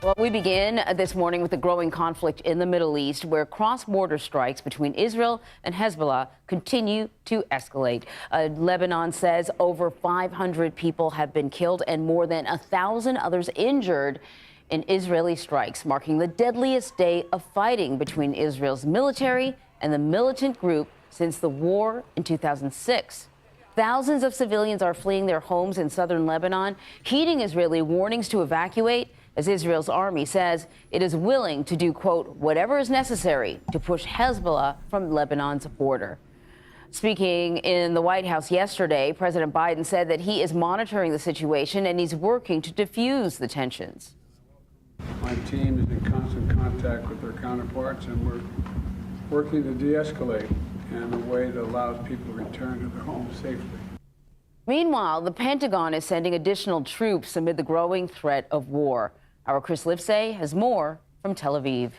Well, we begin this morning with the growing conflict in the Middle East, where cross-border strikes between Israel and Hezbollah continue to escalate. Lebanon says over 500 people have been killed and more than 1,000 others injured in Israeli strikes, marking the deadliest day of fighting between Israel's military and the militant group since the war in 2006. Thousands of civilians are fleeing their homes in southern Lebanon, heeding Israeli warnings to evacuate, as Israel's army says it is willing to do, quote, whatever is necessary to push Hezbollah from Lebanon's border. Speaking in the White House yesterday, President Biden said that he is monitoring the situation and he's working to defuse the tensions. My team is in constant contact with their counterparts, and we're working to de-escalate in a way that allows people to return to their homes safely. Meanwhile, the Pentagon is sending additional troops amid the growing threat of war. Our Chris Livesay has more from Tel Aviv.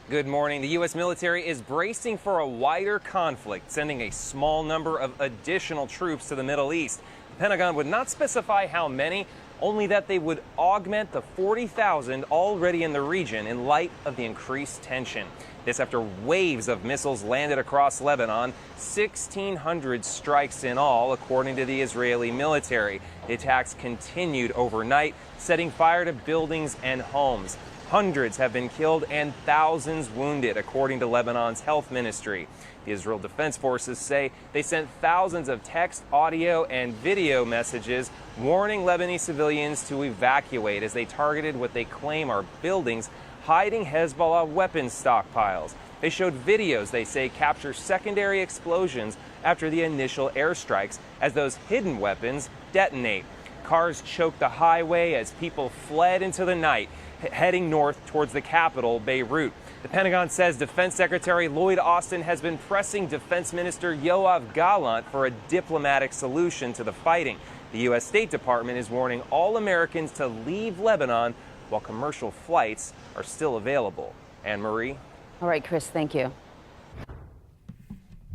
Good morning. The U.S. military is bracing for a wider conflict, sending a small number of additional troops to the Middle East. The Pentagon would not specify how many, only that they would augment the 40,000 already in the region in light of the increased tension. This after waves of missiles landed across Lebanon, 1,600 strikes in all, according to the Israeli military. The attacks continued overnight, setting fire to buildings and homes. Hundreds have been killed and thousands wounded, according to Lebanon's health ministry. The Israel Defense Forces say they sent thousands of text, audio, and video messages warning Lebanese civilians to evacuate as they targeted what they claim are buildings hiding Hezbollah weapons stockpiles. They showed videos they say capture secondary explosions after the initial airstrikes as those hidden weapons detonate. Cars choked the highway as people fled into the night, heading north towards the capital, Beirut. The Pentagon says Defense Secretary Lloyd Austin has been pressing Defense Minister Yoav Gallant for a diplomatic solution to the fighting. The U.S. State Department is warning all Americans to leave Lebanon while commercial flights are still available. Anne-Marie? All right, Chris, thank you.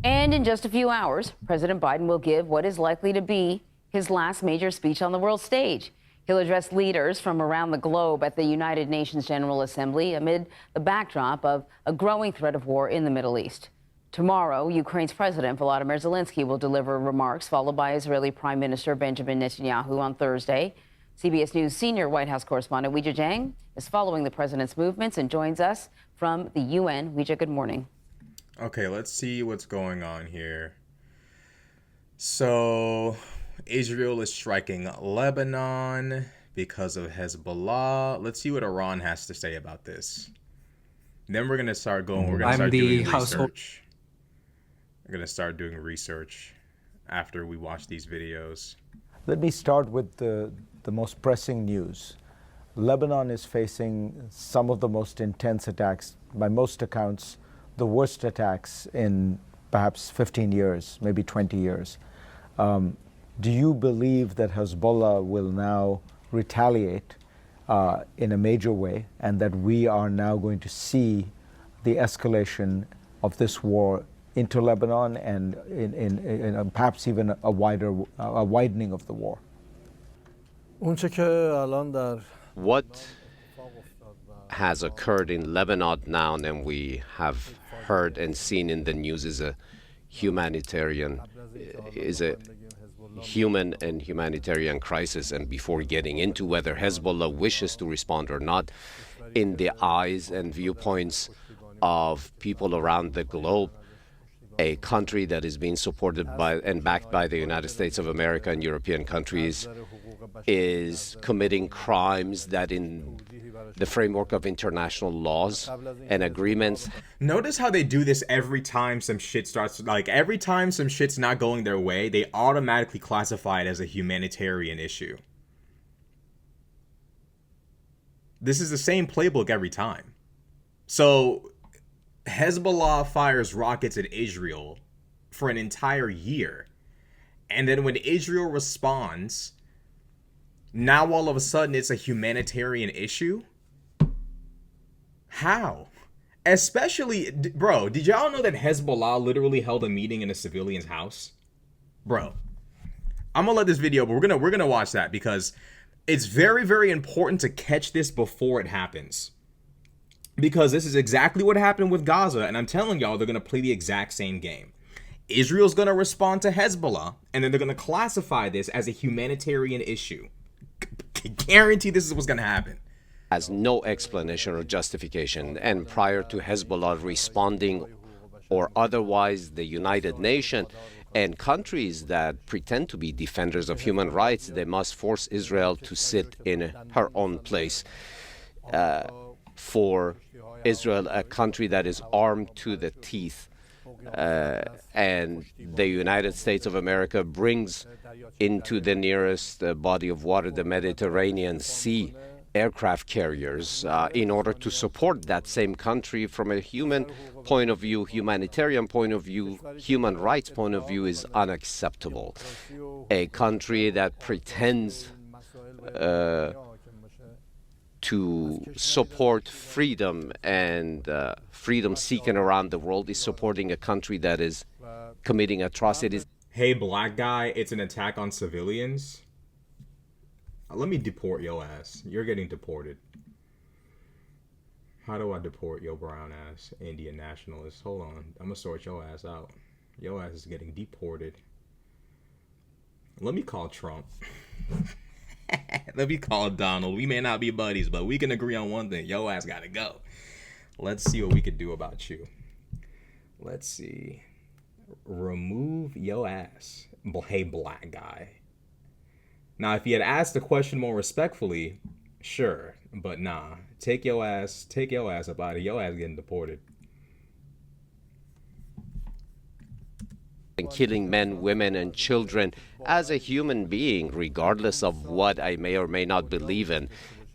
And in just a few hours, President Biden will give what is likely to be his last major speech on the world stage. He'll address leaders from around the globe at the United Nations General Assembly amid the backdrop of a growing threat of war in the Middle East. Tomorrow, Ukraine's President Volodymyr Zelensky will deliver remarks, followed by Israeli Prime Minister Benjamin Netanyahu on Thursday. CBS News senior White House correspondent Weijia Jiang is following the president's movements and joins us from the UN. Weijia, good morning. Okay, let's see what's going on here. So, Israel is striking Lebanon because of Hezbollah. Let's see what Iran has to say about this. Then we're going to start going. We're going to start doing research. We're going to start doing research after we watch these videos. Let me start with the most pressing news. Lebanon is facing some of the most intense attacks, by most accounts, the worst attacks in perhaps 15 years, maybe 20 years. Do you believe that Hezbollah will now retaliate in a major way, and that we are now going to see the escalation of this war into Lebanon and in perhaps even a widening of the war? What has occurred in Lebanon now, and we have heard and seen in the news, is a human and humanitarian crisis. And before getting into whether Hezbollah wishes to respond or not, in the eyes and viewpoints of people around the globe, a country that is being supported by and backed by the United States of America and European countries is committing crimes that in the framework of international laws and agreements. Notice how they do this every time some shit starts, like every time some shit's not going their way, they automatically classify it as a humanitarian issue. This is the same playbook every time. So Hezbollah fires rockets at Israel for an entire year. And then when Israel responds, now all of a sudden it's a humanitarian issue? How? Especially, bro, did y'all know that Hezbollah literally held a meeting in a civilian's house? Bro, I'm gonna let this video, but we're gonna watch that because It's very, very important to catch this before it happens. Because this is exactly what happened with Gaza, and I'm telling y'all, they're going to play the exact same game. Israel's going to respond to Hezbollah, and then they're going to classify this as a humanitarian issue. Guarantee this is what's going to happen. Has no explanation or justification. And prior to Hezbollah responding or otherwise, the United Nations and countries that pretend to be defenders of human rights, they must force Israel to sit in her own place. For Israel, a country that is armed to the teeth, and the United States of America brings into the nearest body of water, the Mediterranean Sea, aircraft carriers in order to support that same country from a human point of view, humanitarian point of view, human rights point of view is unacceptable. A country that pretends to support freedom and freedom seeking around the world is supporting a country that is committing atrocities. Hey, black guy, it's an attack on civilians. Let me deport your ass. You're getting deported. How do I deport your brown ass, Indian nationalist? Hold on. I'm gonna sort your ass out. Your ass is getting deported. Let me call Trump. Let me call Donald. We may not be buddies, but we can agree on one thing. Your ass gotta go. Let's see what we could do about you. Let's see. Remove your ass. Hey, black guy. Now, if he had asked the question more respectfully, sure. But nah. Take your ass up out of your ass getting deported. And killing men, women, and children as a human being, regardless of what I may or may not believe in.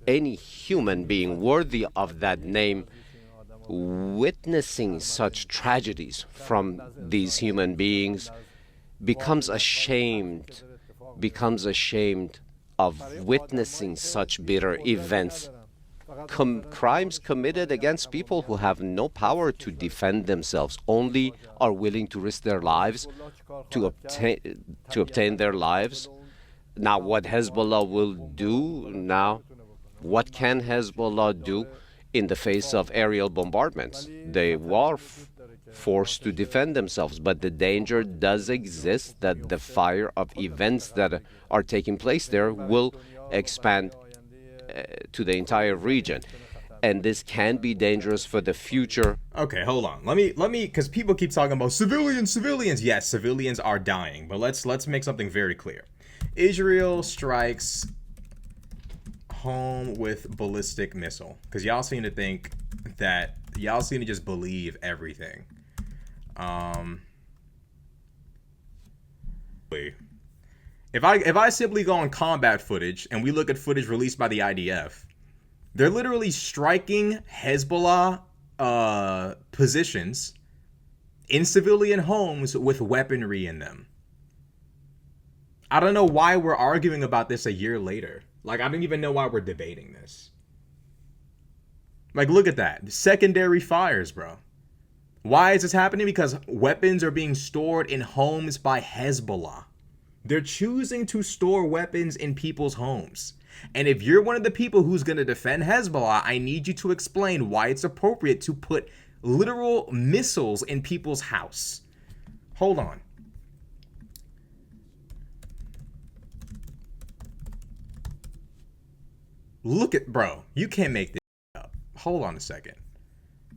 Any human being worthy of that name, witnessing such tragedies from these human beings, becomes ashamed of witnessing such bitter events. Crimes committed against people who have no power to defend themselves, only are willing to risk their lives to obtain their lives. Now, what Hezbollah will do now, what can Hezbollah do in the face of aerial bombardments? They were forced to defend themselves, but the danger does exist that the fire of events that are taking place there will expand to the entire region, and this can be dangerous for the future. Okay, hold on. Let me, because people keep talking about civilians. Yes, civilians are dying, but let's make something very clear. Israel strikes home with ballistic missile, because y'all seem to think that y'all seem to just believe everything. If I simply go on combat footage and we look at footage released by the IDF, they're literally striking Hezbollah positions in civilian homes with weaponry in them. I don't know why we're arguing about this a year later. Like, I don't even know why we're debating this. Like, look at that. Secondary fires, bro. Why is this happening? Because weapons are being stored in homes by Hezbollah. They're choosing to store weapons in people's homes. And if you're one of the people who's going to defend Hezbollah, I need you to explain why it's appropriate to put literal missiles in people's house. Hold on. Look at, bro, you can't make this up. Hold on a second.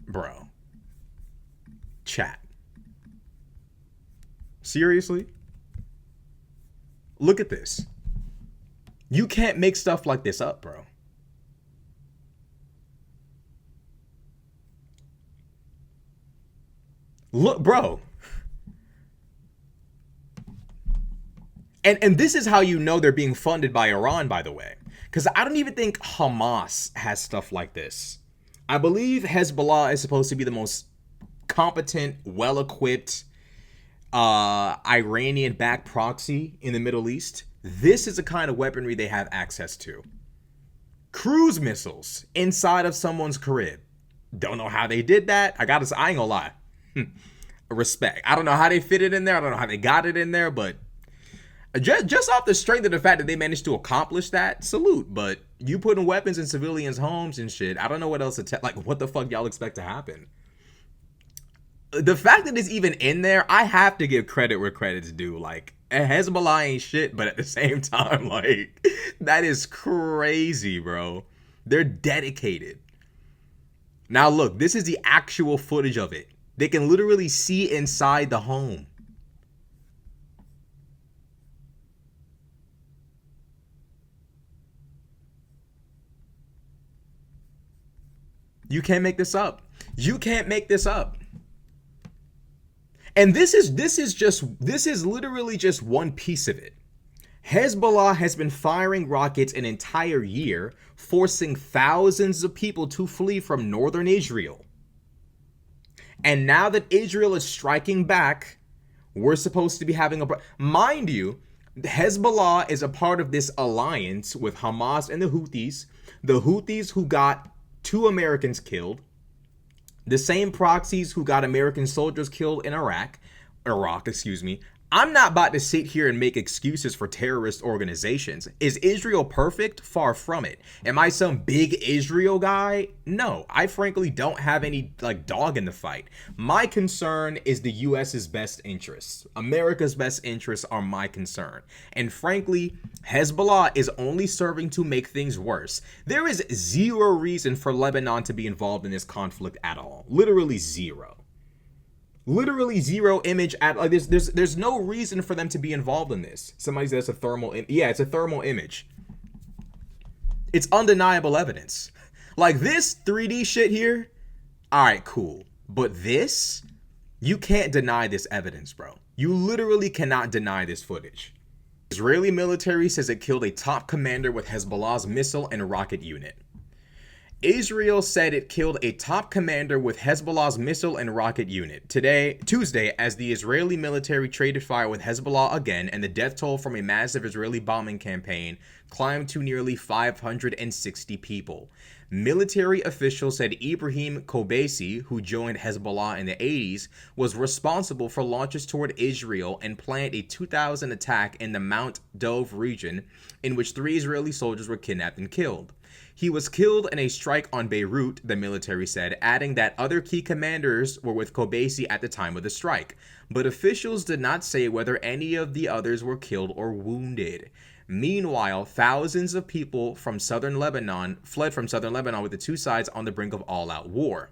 Bro. Chat. Seriously? Look at this. You can't make stuff like this up, bro. Look, bro. And this is how you know they're being funded by Iran, by the way. Because I don't even think Hamas has stuff like this. I believe Hezbollah is supposed to be the most competent, well-equipped Iranian-backed proxy in the Middle East. This is the kind of weaponry they have access to. Cruise missiles inside of someone's crib. Don't know how they did that. I ain't gonna lie. Respect. I don't know how they fit it in there. I don't know how they got it in there, but Just off the strength of the fact that they managed to accomplish that, salute. But you putting weapons in civilians' homes and shit, I don't know what else to like. What the fuck y'all expect to happen? The fact that it's even in there, I have to give credit where credit's due. Like, Hezbollah ain't shit, but at the same time, like, that is crazy, bro. They're dedicated. Now, look, this is the actual footage of it. They can literally see inside the home. You can't make this up. You can't make this up. And this is literally just one piece of it. Hezbollah has been firing rockets an entire year, forcing thousands of people to flee from northern Israel. And now that Israel is striking back, we're supposed to be having mind you, Hezbollah is a part of this alliance with Hamas and the Houthis who got 2 Americans killed, the same proxies who got American soldiers killed in Iraq, excuse me. I'm not about to sit here and make excuses for terrorist organizations. Is Israel perfect? Far from it. Am I some big Israel guy? No, I frankly don't have any dog in the fight. My concern is the US's best interests. America's best interests are my concern. And frankly, Hezbollah is only serving to make things worse. There is zero reason for Lebanon to be involved in this conflict at all. Literally zero. Literally zero image at like there's no reason for them to be involved in this. Somebody says it's a thermal it's a thermal image. It's undeniable evidence. Like this 3D shit here, all right, cool. But this, you can't deny this evidence, bro. You literally cannot deny this footage. Israeli military says it killed a top commander with Hezbollah's missile and rocket unit. Israel said it killed a top commander with Hezbollah's missile and rocket unit Tuesday, as the Israeli military traded fire with Hezbollah again, and the death toll from a massive Israeli bombing campaign climbed to nearly 560 people. Military officials said Ibrahim Kobesi, who joined Hezbollah in the 80s, was responsible for launches toward Israel and planned a 2000 attack in the Mount Dov region, in which 3 Israeli soldiers were kidnapped and killed. He was killed in a strike on Beirut, the military said, adding that other key commanders were with Kobesi at the time of the strike. But officials did not say whether any of the others were killed or wounded. Meanwhile, thousands of people from southern Lebanon fled from southern Lebanon, with the two sides on the brink of all-out war.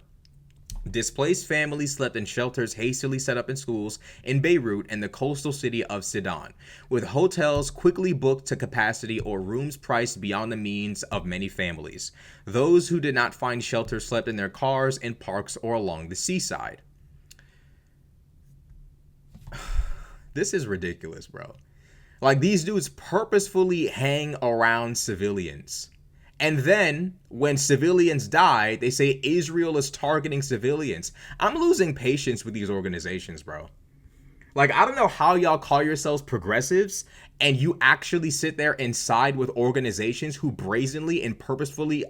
Displaced families slept in shelters hastily set up in schools in Beirut and the coastal city of Sidon, with hotels quickly booked to capacity or rooms priced beyond the means of many families. Those who did not find shelter slept in their cars, in parks, or along the seaside. This is ridiculous, bro. Like, these dudes purposefully hang around civilians. And then, when civilians die, they say Israel is targeting civilians. I'm losing patience with these organizations, bro. Like, I don't know how y'all call yourselves progressives, and you actually sit there and side with organizations who brazenly and purposefully,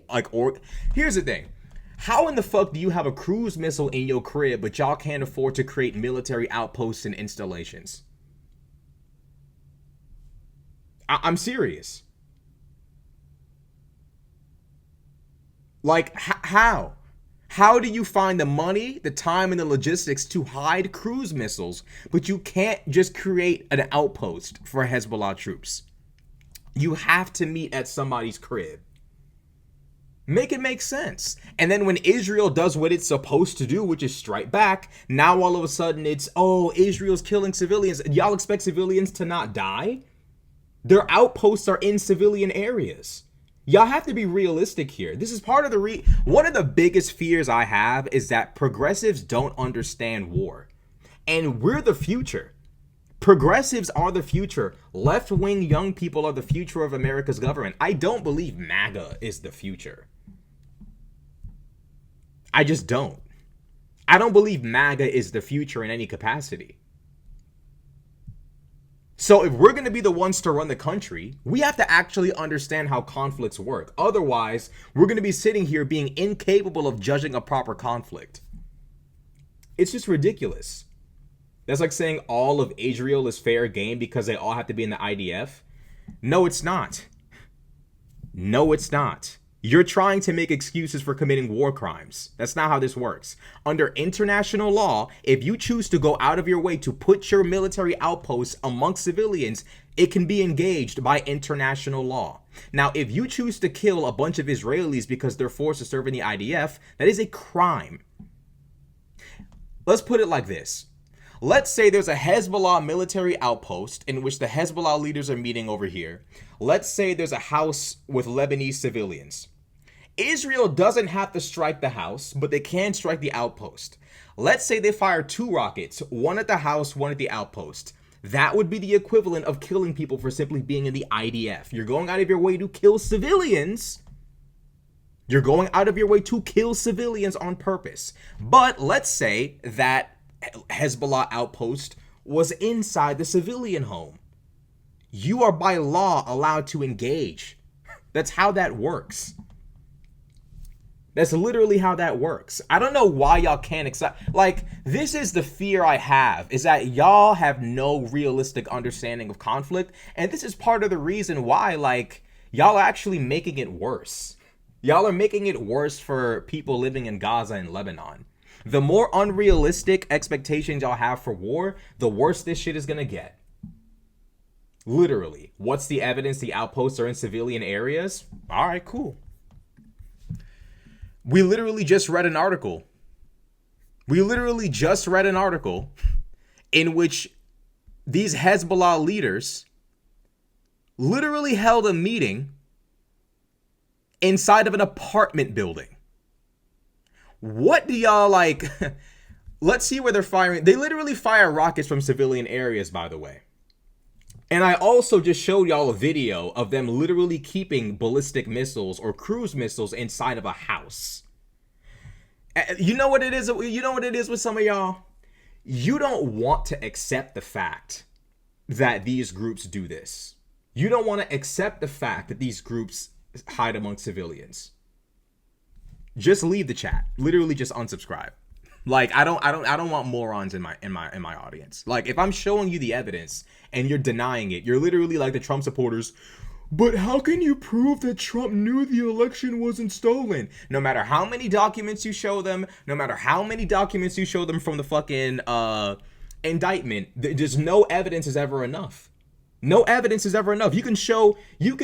Here's the thing. How in the fuck do you have a cruise missile in your crib, but y'all can't afford to create military outposts and installations? I'm serious. Like, how? How do you find the money, the time, and the logistics to hide cruise missiles, but you can't just create an outpost for Hezbollah troops? You have to meet at somebody's crib. Make it make sense. And then when Israel does what it's supposed to do, which is strike back, now all of a sudden it's, oh, Israel's killing civilians. Y'all expect civilians to not die? Their outposts are in civilian areas. Y'all have to be realistic here. This is part of the one of the biggest fears I have is that progressives don't understand war. And we're the future. Progressives are the future. Left-wing young people are the future of America's government. I don't believe MAGA is the future. I just don't. I don't believe MAGA is the future in any capacity. So if we're going to be the ones to run the country, we have to actually understand how conflicts work. Otherwise, we're going to be sitting here being incapable of judging a proper conflict. It's just ridiculous. That's like saying all of Israel is fair game because they all have to be in the IDF. No, it's not. No, it's not. You're trying to make excuses for committing war crimes. That's not how this works. Under international law, if you choose to go out of your way to put your military outposts amongst civilians, it can be engaged by international law. Now, if you choose to kill a bunch of Israelis because they're forced to serve in the IDF, that is a crime. Let's put it like this. Let's say there's a Hezbollah military outpost in which the Hezbollah leaders are meeting over here. Let's say there's a house with Lebanese civilians. Israel doesn't have to strike the house, but they can strike the outpost. Let's say they fire 2 rockets, one at the house, one at the outpost. That would be the equivalent of killing people for simply being in the IDF. You're going out of your way to kill civilians. You're going out of your way to kill civilians on purpose. But let's say that Hezbollah outpost was inside the civilian home. You are by law allowed to engage. That's how that works. That's literally how that works. I don't know why y'all can't accept. Like, this is the fear I have, is that y'all have no realistic understanding of conflict. And this is part of the reason why, like, y'all are actually making it worse. Y'all are making it worse for people living in Gaza and Lebanon. The more unrealistic expectations y'all have for war, the worse this shit is gonna get. Literally. What's the evidence the outposts are in civilian areas? All right, cool. We literally just read an article. In which these Hezbollah leaders literally held a meeting inside of an apartment building. What do y'all like? Let's see where they're firing. They literally fire rockets from civilian areas, by the way. And I also just showed y'all a video of them literally keeping ballistic missiles or cruise missiles inside of a house. You know what it is? You know what it is with some of y'all? You don't want to accept the fact that these groups do this. You don't want to accept the fact that these groups hide among civilians. Just leave the chat. Literally just unsubscribe. Like, I don't want morons in my audience. Like, if I'm showing you the evidence and you're denying it, you're literally like the Trump supporters. But how can you prove that Trump knew the election wasn't stolen? No matter how many documents you show them, no matter how many documents you show them from the fucking indictment, there's no evidence is ever enough. No evidence is ever enough. You can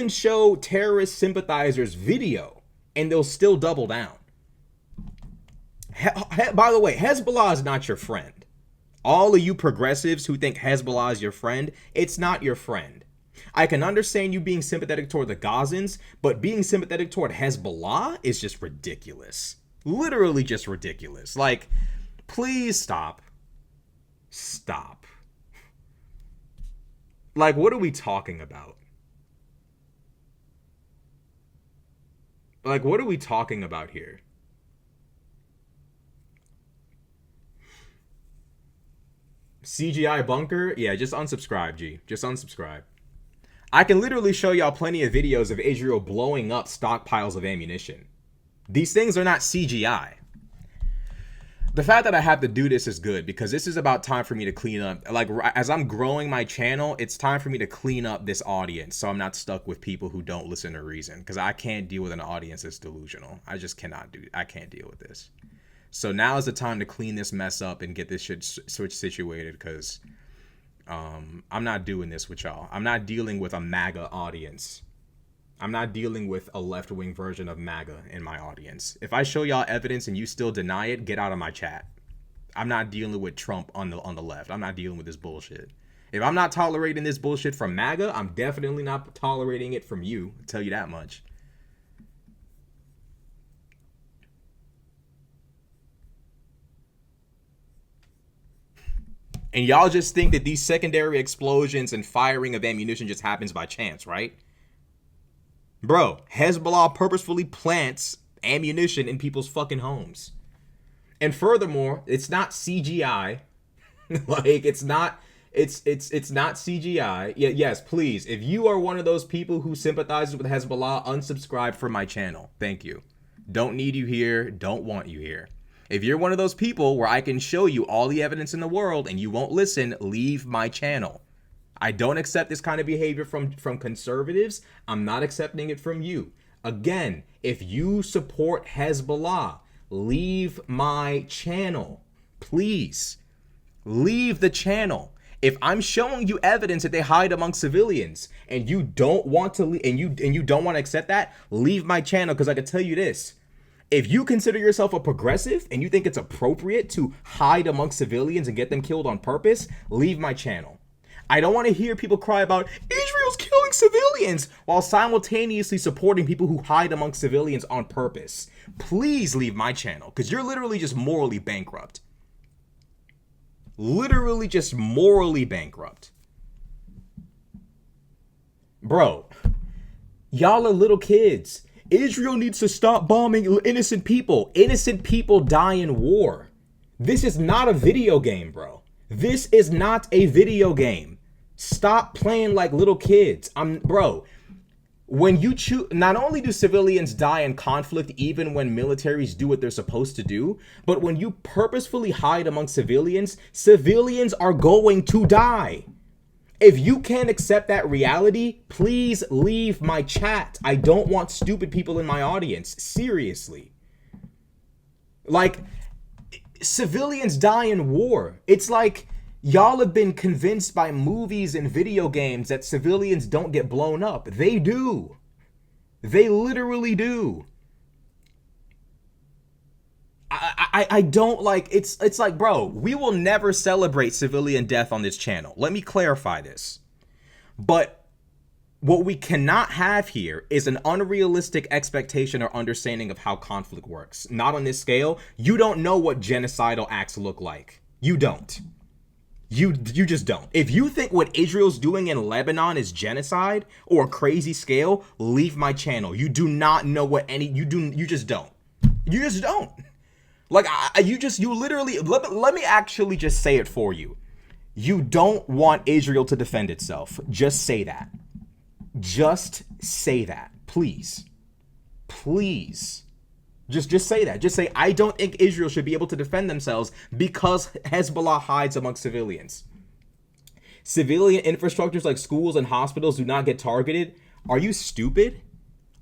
show terrorist sympathizers video and they'll still double down. By the way, Hezbollah is not your friend. All of you progressives who think Hezbollah is your friend, it's not your friend. I can understand you being sympathetic toward the Gazans, but being sympathetic toward Hezbollah is just ridiculous. Literally just ridiculous. Like, please stop. Stop. Like, what are we talking about? Like, what are we talking about here? CGI bunker? Yeah, just unsubscribe, G. Just unsubscribe. I can literally show y'all plenty of videos of Israel blowing up stockpiles of ammunition. These things are not CGI. The fact that I have to do this is good because this is about time for me to clean up. Like, as I'm growing my channel, it's time for me to clean up this audience so I'm not stuck with people who don't listen to reason, because I can't deal with an audience that's delusional. I just cannot do it. I can't deal with this. So now is the time to clean this mess up and get this shit situated, because I'm not doing this with y'all. I'm not dealing with a MAGA audience. I'm not dealing with a left-wing version of MAGA in my audience. If I show y'all evidence and you still deny it, get out of my chat. I'm not dealing with Trump on the left. I'm not dealing with this bullshit. If I'm not tolerating this bullshit from MAGA, I'm definitely not tolerating it from you. I'll tell you that much. And y'all just think that these secondary explosions and firing of ammunition just happens by chance, right? Bro, Hezbollah purposefully plants ammunition in people's fucking homes. And furthermore, it's not CGI. Like, it's not CGI. Yeah, yes, please. If you are one of those people who sympathizes with Hezbollah, unsubscribe from my channel. Thank you. Don't need you here. Don't want you here. If you're one of those people where I can show you all the evidence in the world and you won't listen, leave my channel. I don't accept this kind of behavior from conservatives. I'm not accepting it from you. Again, if you support Hezbollah, leave my channel. Please, leave the channel. If I'm showing you evidence that they hide among civilians and you don't want to and you don't want to accept that, leave my channel, because I can tell you this. If you consider yourself a progressive and you think it's appropriate to hide among civilians and get them killed on purpose, leave my channel. I don't want to hear people cry about Israel's killing civilians while simultaneously supporting people who hide among civilians on purpose. Please leave my channel, because you're literally just morally bankrupt. Literally just morally bankrupt. Bro, y'all are little kids. Israel needs to stop bombing innocent people. Innocent people die in war. This is not a video game, bro. This is not a video game. Stop playing like little kids. Bro, when you choose, not only do civilians die in conflict even when militaries do what they're supposed to do, but when you purposefully hide among civilians, civilians are going to die. If you can't accept that reality, please leave my chat. I don't want stupid people in my audience. Seriously. Like, civilians die in war. It's like y'all have been convinced by movies and video games that civilians don't get blown up. They do. They literally do. I don't like, it's like, bro, we will never celebrate civilian death on this channel. Let me clarify this. But what we cannot have here is an unrealistic expectation or understanding of how conflict works. Not on this scale. You don't know what genocidal acts look like. You don't. You just don't. If you think what Israel's doing in Lebanon is genocide or a crazy scale, leave my channel. You do not know what you just don't. You just don't. Like, you literally, let me actually just say it for you. You don't want Israel to defend itself. Just say that. Just say that. Please. Please. Just say that. Just say, I don't think Israel should be able to defend themselves because Hezbollah hides among civilians. Civilian infrastructures like schools and hospitals do not get targeted. Are you stupid?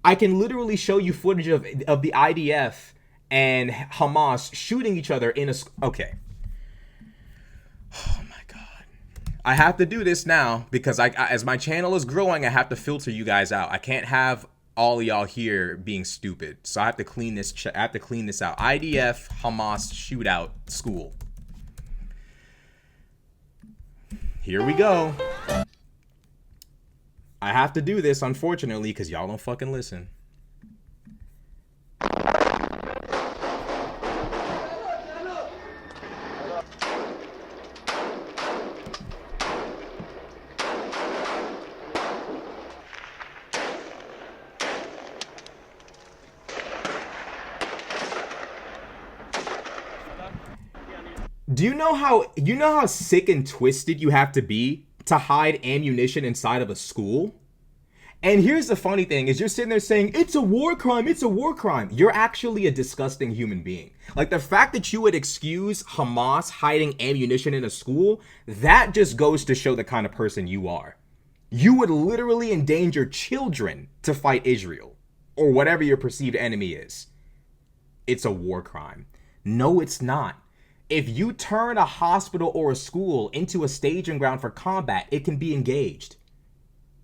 I can literally show you footage of the IDF and Hamas shooting each other in a... Okay. Oh my God. I have to do this now because as my channel is growing, I have to filter you guys out. I can't have all of y'all here being stupid. So I have to clean this out. IDF Hamas shootout school. Here we go. I have to do this, unfortunately, because y'all don't fucking listen. Do you know how sick and twisted you have to be to hide ammunition inside of a school? And here's the funny thing is you're sitting there saying, it's a war crime, it's a war crime. You're actually a disgusting human being. Like, the fact that you would excuse Hamas hiding ammunition in a school, that just goes to show the kind of person you are. You would literally endanger children to fight Israel or whatever your perceived enemy is. It's a war crime. No, it's not. If you turn a hospital or a school into a staging ground for combat, it can be engaged.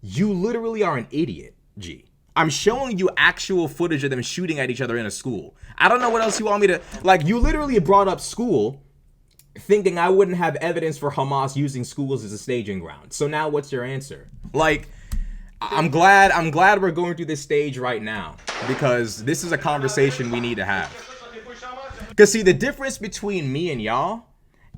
You literally are an idiot, G. I'm showing you actual footage of them shooting at each other in a school. I don't know what else you want me to... Like, you literally brought up school thinking I wouldn't have evidence for Hamas using schools as a staging ground. So now what's your answer? Like, I'm glad we're going through this stage right now because this is a conversation we need to have. Because, see, the difference between me and y'all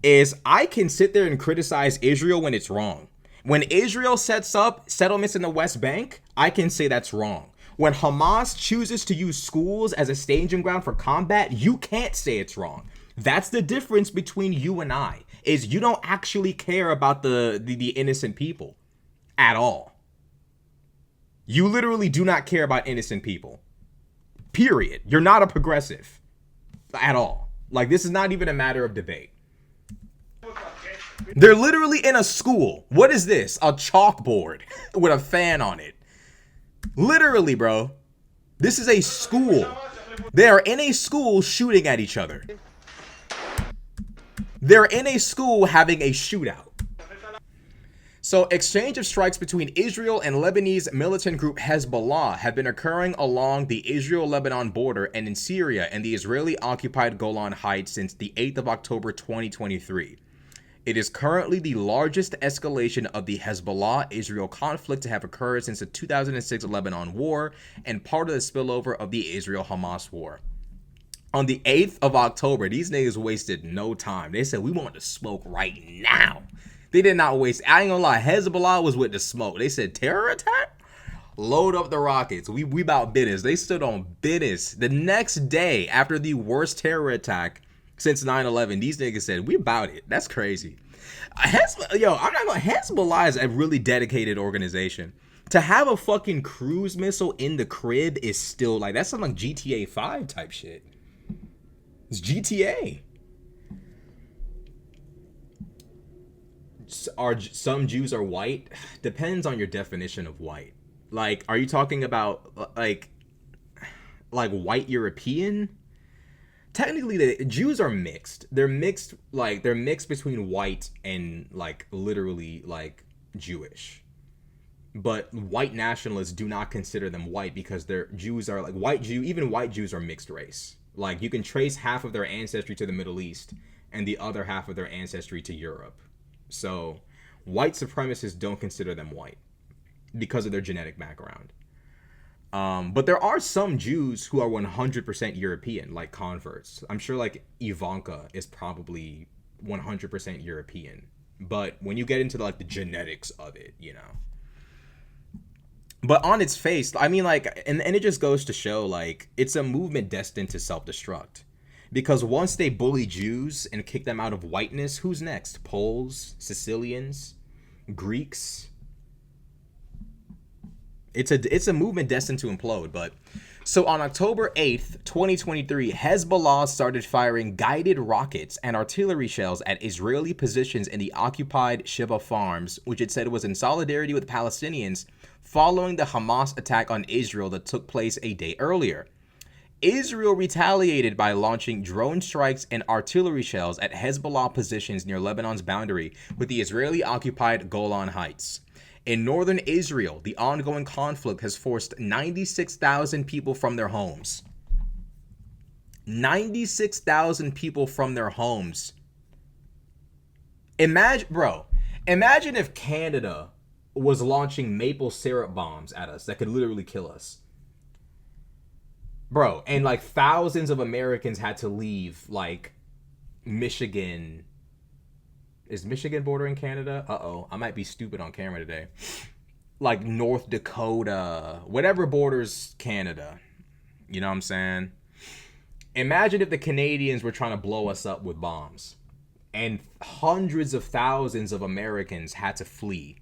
is I can sit there and criticize Israel when it's wrong. When Israel sets up settlements in the West Bank, I can say that's wrong. When Hamas chooses to use schools as a staging ground for combat, you can't say it's wrong. That's the difference between you and I, is you don't actually care about the innocent people at all. You literally do not care about innocent people. Period. You're not a progressive. At all. Like, this is not even a matter of debate. They're literally in a school. What is this? A chalkboard with a fan on it. Literally, bro. This is a school. They are in a school shooting at each other. They're in a school having a shootout. So, exchange of strikes between Israel and Lebanese militant group Hezbollah had been occurring along the Israel-Lebanon border and in Syria and the Israeli-occupied Golan Heights since the 8th of October 2023. It is currently the largest escalation of the Hezbollah-Israel conflict to have occurred since the 2006 Lebanon war and part of the spillover of the Israel-Hamas war. On the 8th of October, these niggas wasted no time. They said, we want to smoke right now. They did not waste. I ain't gonna lie. Hezbollah was with the smoke. They said, terror attack? Load up the rockets. We about business. They stood on business. The next day, after the worst terror attack since 9/11, these niggas said, we about it. That's crazy. I'm not gonna. Hezbollah is a really dedicated organization. To have a fucking cruise missile in the crib is still like, that's some like GTA 5 type shit. It's GTA. Are some Jews are white? Depends on your definition of white. Like, are you talking about like white European? Technically, the Jews are mixed. They're mixed between white and like literally like Jewish. But white nationalists do not consider them white because their Jews are like white Jew. Even white Jews are mixed race. Like, you can trace half of their ancestry to the Middle East and the other half of their ancestry to Europe. So white supremacists don't consider them white because of their genetic background. But there are some Jews who are 100% European, like converts. I'm sure like Ivanka is probably 100% European. But when you get into like the genetics of it, you know. But on its face, I mean, like, and it just goes to show, like, it's a movement destined to self-destruct. Because once they bully Jews and kick them out of whiteness, who's next? Poles, Sicilians, Greeks. It's a movement destined to implode. But so on October 8th, 2023, Hezbollah started firing guided rockets and artillery shells at Israeli positions in the occupied Sheba farms, which it said was in solidarity with Palestinians following the Hamas attack on Israel that took place a day earlier. Israel retaliated by launching drone strikes and artillery shells at Hezbollah positions near Lebanon's boundary with the Israeli-occupied Golan Heights. In northern Israel, the ongoing conflict has forced 96,000 people from their homes. 96,000 people from their homes. Imagine if Canada was launching maple syrup bombs at us that could literally kill us. Bro, and like thousands of Americans had to leave like Michigan. Is Michigan bordering Canada? Uh-oh, I might be stupid on camera today. Like North Dakota, whatever borders Canada. You know what I'm saying? Imagine if the Canadians were trying to blow us up with bombs and hundreds of thousands of Americans had to flee.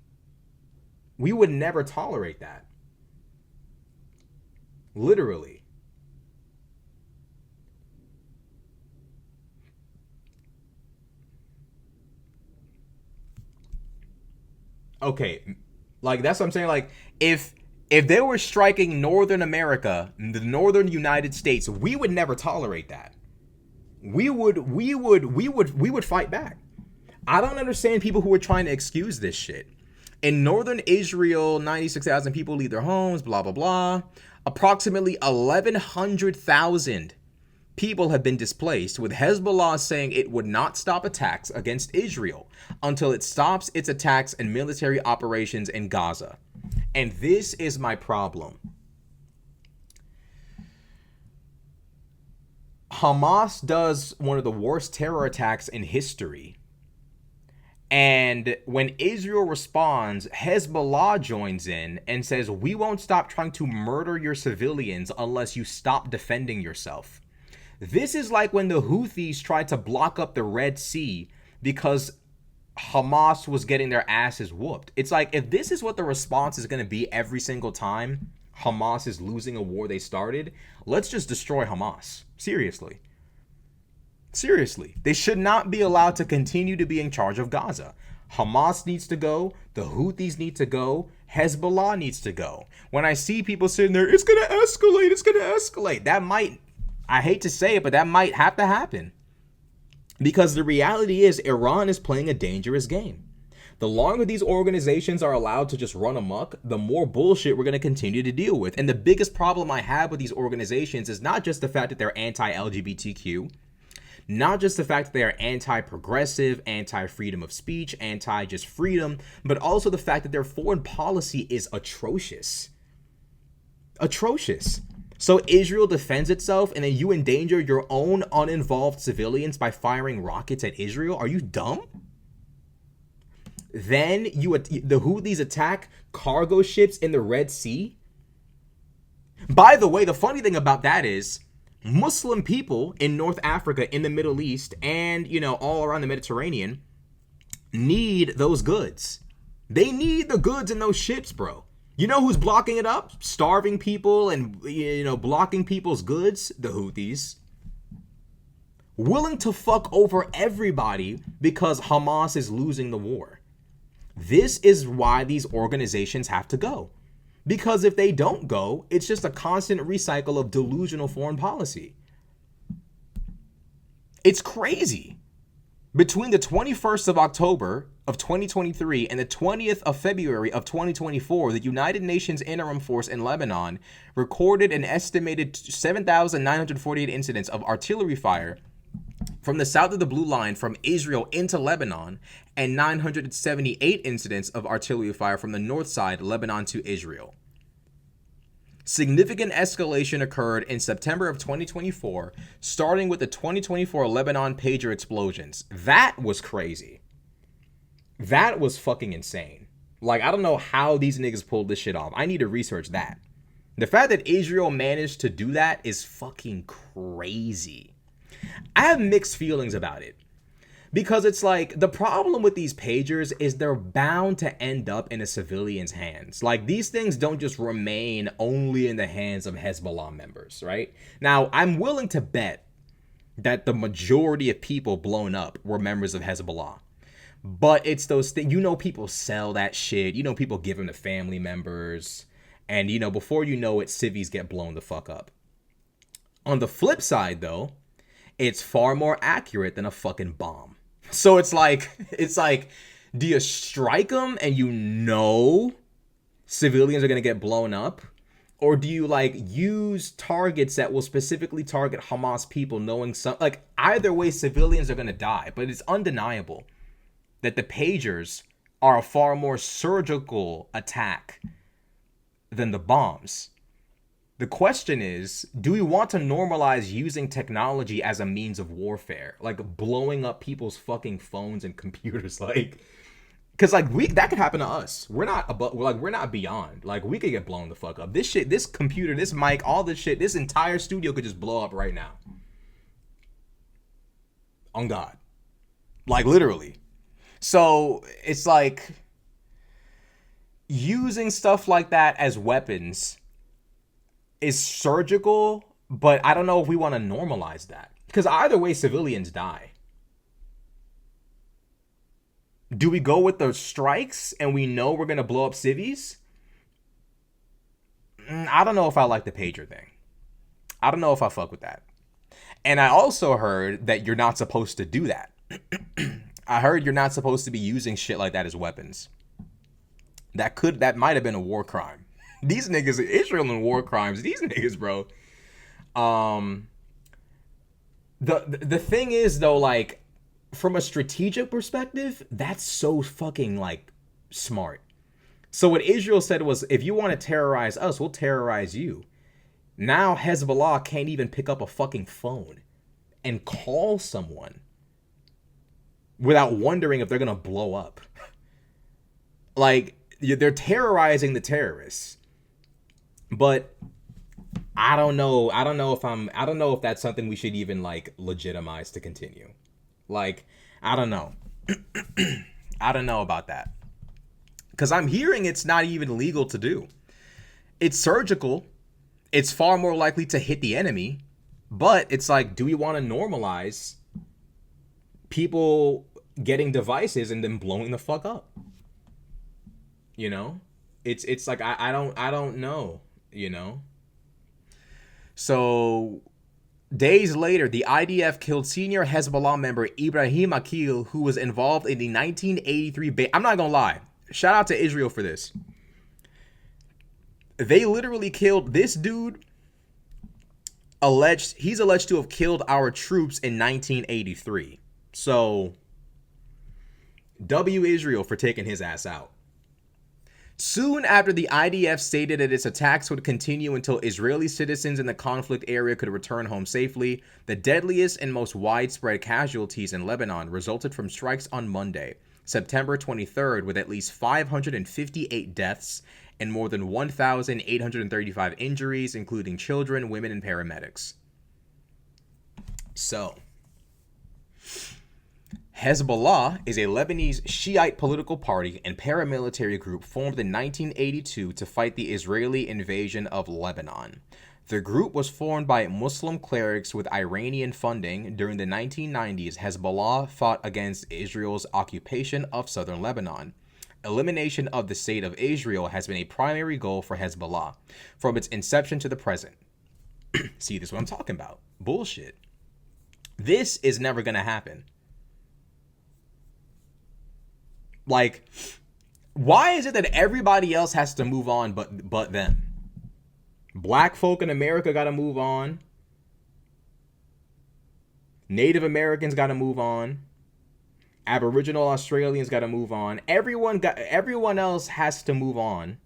We would never tolerate that. Literally. Okay, like that's what I'm saying. Like if they were striking Northern America, the Northern United States, we would never tolerate that. We would fight back. I don't understand people who are trying to excuse this shit. In northern Israel, 96,000 people leave their homes, blah, blah, blah. Approximately 1,100,000 people have been displaced, with Hezbollah saying it would not stop attacks against Israel until it stops its attacks and military operations in Gaza. And this is my problem. Hamas does one of the worst terror attacks in history. And when Israel responds, Hezbollah joins in and says, we won't stop trying to murder your civilians unless you stop defending yourself. This is like when the Houthis tried to block up the Red Sea because Hamas was getting their asses whooped. It's like, if this is what the response is going to be every single time Hamas is losing a war they started, let's just destroy Hamas. Seriously. Seriously, they should not be allowed to continue to be in charge of Gaza. Hamas needs to go. The Houthis need to go. Hezbollah needs to go. When I see people sitting there, it's going to escalate. It's going to escalate. That might, I hate to say it, but that might have to happen. Because the reality is Iran is playing a dangerous game. The longer these organizations are allowed to just run amok, the more bullshit we're going to continue to deal with. And the biggest problem I have with these organizations is not just the fact that they're anti-LGBTQ, not just the fact that they are anti-progressive, anti-freedom of speech, anti-just freedom, but also the fact that their foreign policy is atrocious. Atrocious. So Israel defends itself and then you endanger your own uninvolved civilians by firing rockets at Israel? Are you dumb? Then the Houthis attack cargo ships in the Red Sea. By the way, the funny thing about that is Muslim people in North Africa, in the Middle East, and, you know, all around the Mediterranean need those goods. They need the goods in those ships, bro. You know who's blocking it up? Starving people and, you know, blocking people's goods? The Houthis. Willing to fuck over everybody because Hamas is losing the war. This is why these organizations have to go. Because if they don't go, it's just a constant recycle of delusional foreign policy. It's crazy. Between the 21st of October of 2023 and the 20th of February of 2024, the United Nations Interim Force in Lebanon recorded an estimated 7,948 incidents of artillery fire from the south of the Blue Line from Israel into Lebanon, and 978 incidents of artillery fire from the north side, Lebanon to Israel. Significant escalation occurred in September of 2024, starting with the 2024 Lebanon pager explosions. That was crazy. That was fucking insane. Like, I don't know how these niggas pulled this shit off. I need to research that. The fact that Israel managed to do that is fucking crazy. I have mixed feelings about it. Because it's like, the problem with these pagers is they're bound to end up in a civilian's hands. Like, these things don't just remain only in the hands of Hezbollah members, right? Now, I'm willing to bet that the majority of people blown up were members of Hezbollah. But it's those things, you know, people sell that shit. You know, people give them to family members. And, you know, before you know it, civvies get blown the fuck up. On the flip side, though, it's far more accurate than a fucking bomb. So it's like, do you strike them and you know civilians are going to get blown up? Or do you, like, use targets that will specifically target Hamas people, knowing some, like, either way, civilians are going to die. But it's undeniable that the pagers are a far more surgical attack than the bombs. The question is, do we want to normalize using technology as a means of warfare? Like blowing up people's fucking phones and computers, like, cause like that could happen to us. We're not beyond. Like, we could get blown the fuck up. This shit, this computer, this mic, all this shit, this entire studio could just blow up right now. On God. Like, literally. So it's like using stuff like that as weapons is surgical, but I don't know if we want to normalize that. Because either way, civilians die. Do we go with the strikes and we know we're going to blow up civvies? I don't know if I like the pager thing. I don't know if I fuck with that. And I also heard that you're not supposed to do that. I heard you're not supposed to be using shit like that as weapons. That might have been a war crime. These niggas, Israel and war crimes, these niggas, bro. The thing is, though, like, from a strategic perspective, that's so fucking, like, smart. So what Israel said was, if you want to terrorize us, we'll terrorize you. Now Hezbollah can't even pick up a fucking phone and call someone without wondering if they're going to blow up. Like, they're terrorizing the terrorists. But I don't know if that's something we should even, like, legitimize to continue. Like, I don't know. I don't know about that. Because I'm hearing it's not even legal to do. It's surgical. It's far more likely to hit the enemy. But it's like, do we want to normalize people getting devices and then blowing the fuck up. You know, it's like I don't know. You know. So days later, the IDF killed senior Hezbollah member Ibrahim Akil, who was involved in the 1983. I'm not gonna lie. Shout out to Israel for this. They literally killed this dude. He's alleged to have killed our troops in 1983. So, W Israel for taking his ass out. Soon after the IDF stated that its attacks would continue until Israeli citizens in the conflict area could return home safely, the deadliest and most widespread casualties in Lebanon resulted from strikes on Monday, September 23rd, with at least 558 deaths and more than 1,835 injuries, including children, women, and paramedics. So, Hezbollah is a Lebanese Shiite political party and paramilitary group formed in 1982 to fight the Israeli invasion of Lebanon. The group was formed by Muslim clerics with Iranian funding. During the 1990s, Hezbollah fought against Israel's occupation of southern Lebanon. Elimination of the state of Israel has been a primary goal for Hezbollah from its inception to the present. See, this is what I'm talking about. Bullshit. This is never going to happen. Like, why is it that everybody else has to move on but them? Black folk in America got to move on. Native Americans got to move on. Aboriginal Australians got to move on. Everyone else has to move on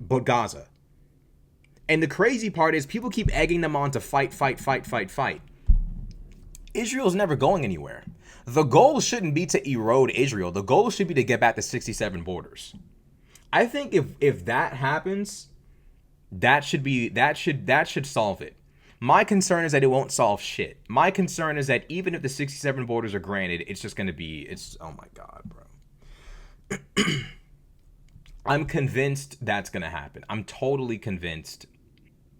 but Gaza. And the crazy part is people keep egging them on to fight. Israel's never going anywhere. The goal shouldn't be to erode Israel. The goal should be to get back to 67 borders. I think if that happens, that should solve it. My concern is that it won't solve shit. My concern is that even if the 67 borders are granted, it's just going to be, oh my God, bro. I'm convinced that's going to happen. I'm totally convinced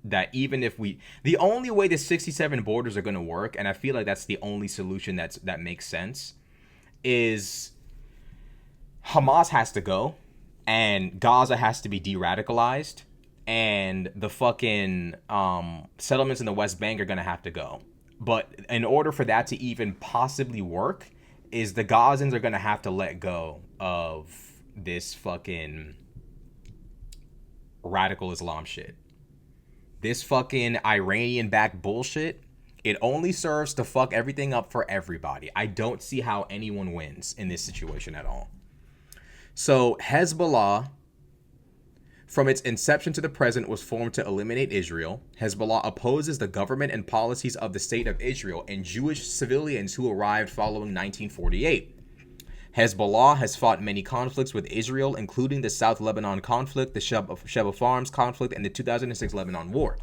that even if the only way the 67 borders are going to work, and I feel like that's the only solution that makes sense, is Hamas has to go and Gaza has to be de-radicalized and the fucking settlements in the West Bank are going to have to go. But in order for that to even possibly work, is the Gazans are going to have to let go of this fucking radical Islam shit. This fucking Iranian-backed bullshit, it only serves to fuck everything up for everybody. I don't see how anyone wins in this situation at all. So Hezbollah, from its inception to the present, was formed to eliminate Israel. Hezbollah opposes the government and policies of the State of Israel and Jewish civilians who arrived following 1948. Hezbollah has fought many conflicts with Israel, including the South Lebanon conflict, the Sheba Farms conflict, and the 2006 Lebanon War.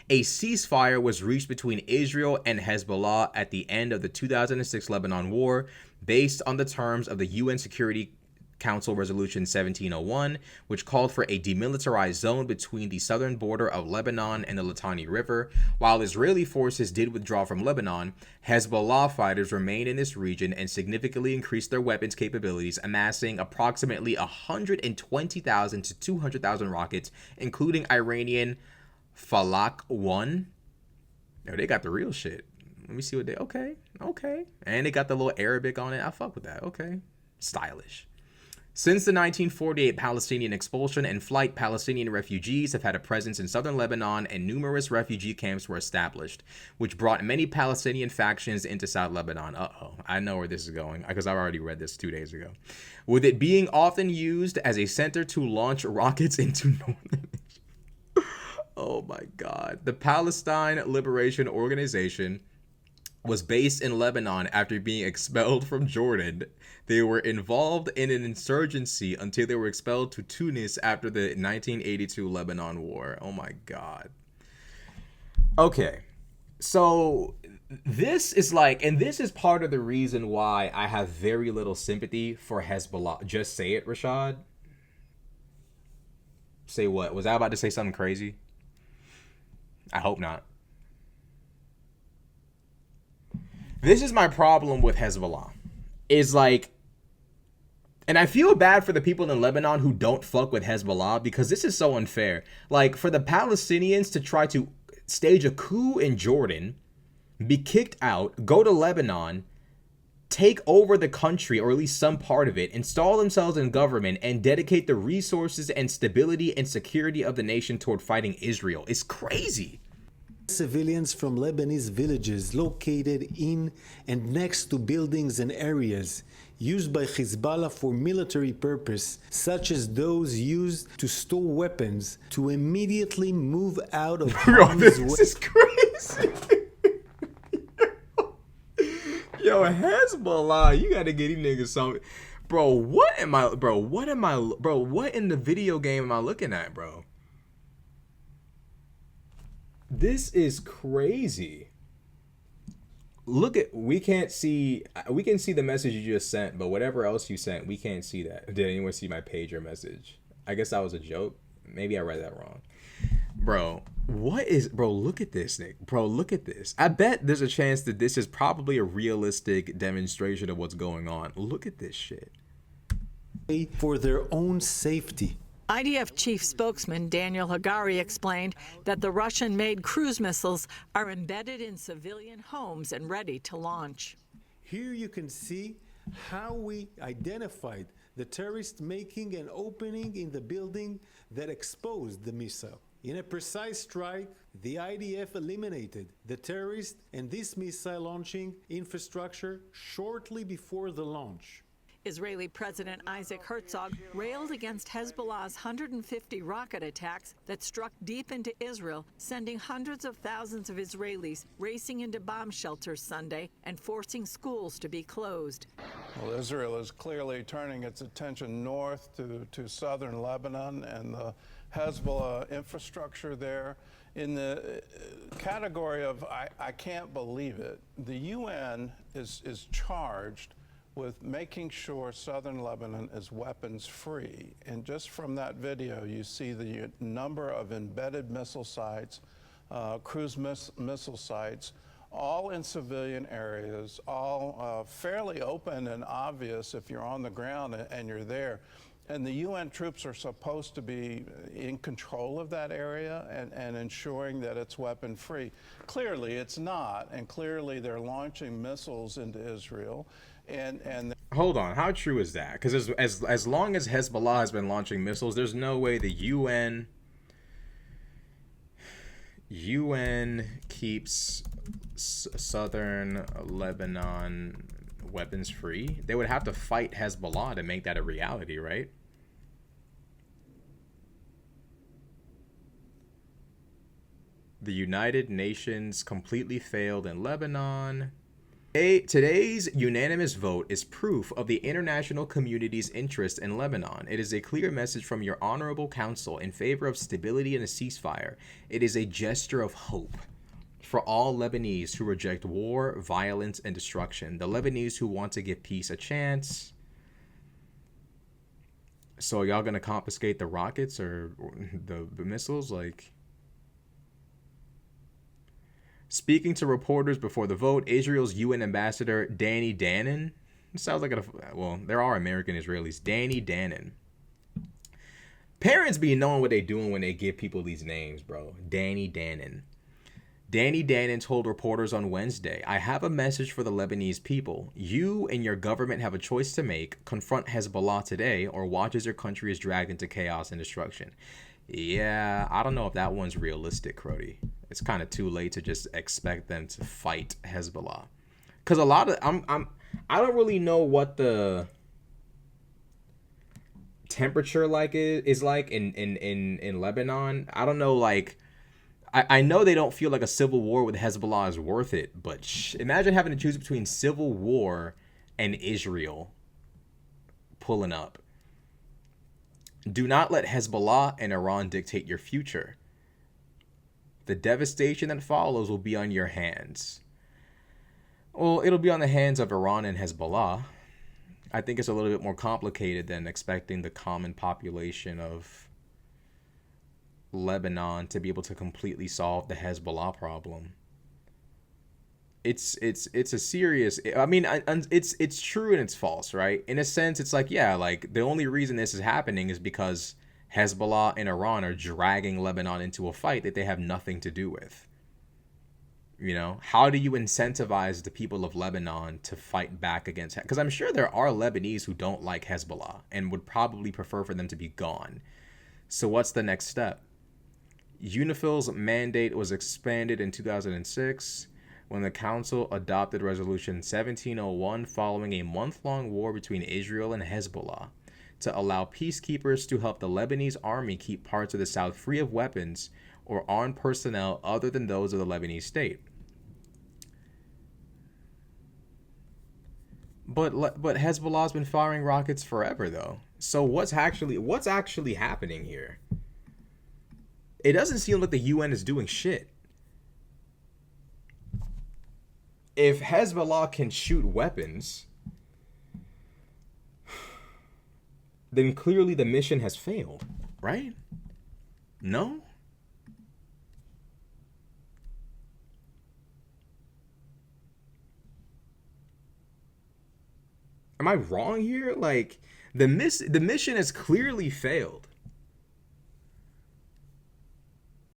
A ceasefire was reached between Israel and Hezbollah at the end of the 2006 Lebanon War, based on the terms of the UN Security Council Resolution 1701, which called for a demilitarized zone between the southern border of Lebanon and the Litani River. While Israeli forces did withdraw from Lebanon, Hezbollah fighters remained in this region and significantly increased their weapons capabilities, amassing approximately 120,000 to 200,000 rockets, including Iranian Falak 1. No, they got the real shit. Let me see what okay. And they got the little Arabic on it. I fuck with that. Okay. Stylish. Since the 1948 Palestinian expulsion and flight, Palestinian refugees have had a presence in southern Lebanon, and numerous refugee camps were established, which brought many Palestinian factions into South Lebanon. I know where this is going, because I've already read this 2 days ago. With it being often used as a center to launch rockets into northern Oh my God. The Palestine Liberation Organization was based in Lebanon after being expelled from Jordan. They were involved in an insurgency until they were expelled to Tunis after the 1982 Lebanon War. Oh my God. Okay. So this is and this is part of the reason why I have very little sympathy for Hezbollah. Just say it, Rashad. Say what? Was I about to say something crazy? I hope not. This is my problem with Hezbollah. Is like, and I feel bad for the people in Lebanon who don't fuck with Hezbollah because this is so unfair. Like, for the Palestinians to try to stage a coup in Jordan, be kicked out, go to Lebanon, take over the country, or at least some part of it, install themselves in government, and dedicate the resources and stability and security of the nation toward fighting Israel. It's crazy. Civilians from Lebanese villages located in and next to buildings and areas used by Hezbollah for military purpose, such as those used to store weapons, to immediately move out of Bro, harm's this way. is crazy. Yo, Hezbollah, you gotta get these niggas something. Bro, what in the video game am I looking at, bro? This is crazy. Look at, we can see the message you just sent, but whatever else you sent, we can't see that. Did anyone see my pager message? I guess that was a joke. Maybe I read that wrong. Bro, look at this, Nick. Bro, look at this. I bet there's a chance that this is probably a realistic demonstration of what's going on. Look at this shit. For their own safety. IDF chief spokesman Daniel Hagari explained that the Russian-made cruise missiles are embedded in civilian homes and ready to launch. Here you can see how we identified the terrorist making an opening in the building that exposed the missile. In a precise strike, the IDF eliminated the terrorist and this missile launching infrastructure shortly before the launch. Israeli President Isaac Herzog railed against Hezbollah's 150 rocket attacks that struck deep into Israel, sending hundreds of thousands of Israelis racing into bomb shelters Sunday and forcing schools to be closed. Well, Israel is clearly turning its attention north to southern Lebanon and the Hezbollah infrastructure there. In the category of I can't believe it, the UN is charged with making sure southern Lebanon is weapons free. And just from that video, you see the number of embedded missile sites, cruise missile sites, all in civilian areas, all fairly open and obvious if you're on the ground and you're there. And the UN troops are supposed to be in control of that area and ensuring that it's weapon free. Clearly it's not, and clearly they're launching missiles into Israel. And hold on, how true is that? Because as long as Hezbollah has been launching missiles, there's no way the UN keeps southern Lebanon weapons free. They would have to fight Hezbollah to make that a reality, right? The United Nations completely failed in Lebanon. Today's unanimous vote is proof of the international community's interest in Lebanon. It is a clear message from your honorable council in favor of stability and a ceasefire. It is a gesture of hope for all Lebanese who reject war, violence, and destruction. The Lebanese who want to give peace a chance. So are y'all gonna confiscate the rockets or the missiles? Like, speaking to reporters before the vote, Israel's UN ambassador Danny Danon, sounds like well, there are American Israelis. Danny Danon. Parents be knowing what they doing when they give people these names, bro. Danny Danon. Danny Danon told reporters on Wednesday, "I have a message for the Lebanese people. You and your government have a choice to make. Confront Hezbollah today or watch as your country is dragged into chaos and destruction." Yeah, I don't know if that one's realistic, Crody. It's kind of too late to just expect them to fight Hezbollah. Cuz a lot of I don't really know what the temperature is like in Lebanon. I don't know, like I know they don't feel like a civil war with Hezbollah is worth it, but imagine having to choose between civil war and Israel pulling up. Do not let Hezbollah and Iran dictate your future. The devastation that follows will be on your hands. Well, it'll be on the hands of Iran and Hezbollah. I think it's a little bit more complicated than expecting the common population of Lebanon to be able to completely solve the Hezbollah problem. it's a serious. I mean, it's true and it's false, right? In a sense, it's like, yeah, like the only reason this is happening is because Hezbollah and Iran are dragging Lebanon into a fight that they have nothing to do with. You know, how do you incentivize the people of Lebanon to fight back against? Because I'm sure there are Lebanese who don't like Hezbollah and would probably prefer for them to be gone. So what's the next step? UNIFIL's mandate was expanded in 2006 when the Council adopted Resolution 1701 following a month-long war between Israel and Hezbollah to allow peacekeepers to help the Lebanese army keep parts of the South free of weapons or armed personnel other than those of the Lebanese state. But Hezbollah's been firing rockets forever, though. So what's actually happening here? It doesn't seem like the UN is doing shit. If Hezbollah can shoot weapons, then clearly the mission has failed, right? No? Am I wrong here? Like, the mission has clearly failed.